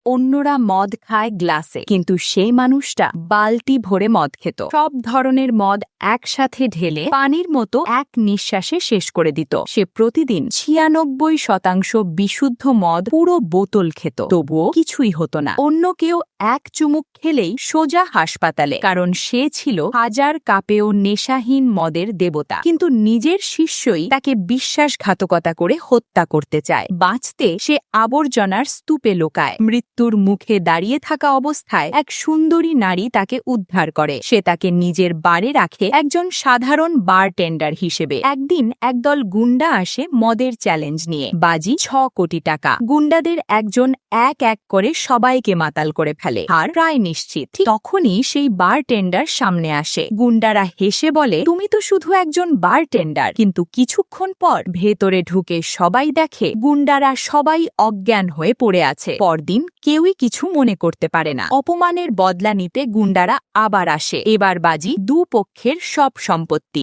অন্যরা মদ খায় গ্লাসে, কিন্তু সেই মানুষটা বালতি ভরে মদ খেত। সব ধরনের মদ একসাথে ঢেলে পানির মতো এক নিঃশ্বাসে শেষ করে দিত। সে প্রতিদিন ৯৬% বিশুদ্ধ মদ পুরো বোতল খেত, তবুও কিছুই হতো না। অন্য কেউ এক চুমুক খেলেই সোজা হাসপাতালে, কারণ সে ছিল হাজার কাপেও নেশাহীন মদের দেবতা। কিন্তু নিজের শিষ্যই তাকে বিশ্বাসঘাতকতা করে হত্যা করতে চায়। বাঁচতে সে আবর্জনার স্তূপে লোকায়। মৃত্যুর মুখে দাঁড়িয়ে থাকা অবস্থায় এক সুন্দরী নারী তাকে উদ্ধার করে। সে তাকে নিজের বারে রাখে একজন সাধারণ বারটেন্ডার হিসেবে। একদিন একদল গুন্ডা আসে মদের চ্যালেঞ্জ নিয়ে। বাজি ৬ কোটি টাকা। গুন্ডাদের একজন এক এক করে সবাইকে মাতাল করে ফেলে। আর প্রায় নিশ্চিত। ঠিক তখনই সেই বারটেন্ডার সামনে আসে। গুন্ডারা হেসে বলে, তুমি তো শুধু একজন বারটেন্ডার। কিন্তু কিছুক্ষণ পর ভেতরে ঢুকে সবাই দেখে গুন্ডারা সবাই অজ্ঞান হয়ে পড়ে আছে। পরদিন কেউই কিছু মনে করতে পারে না। অপমানের বদলা নিতে গুন্ডারা আবার আসে। এবার বাজি দুপক্ষের সব সম্পত্তি।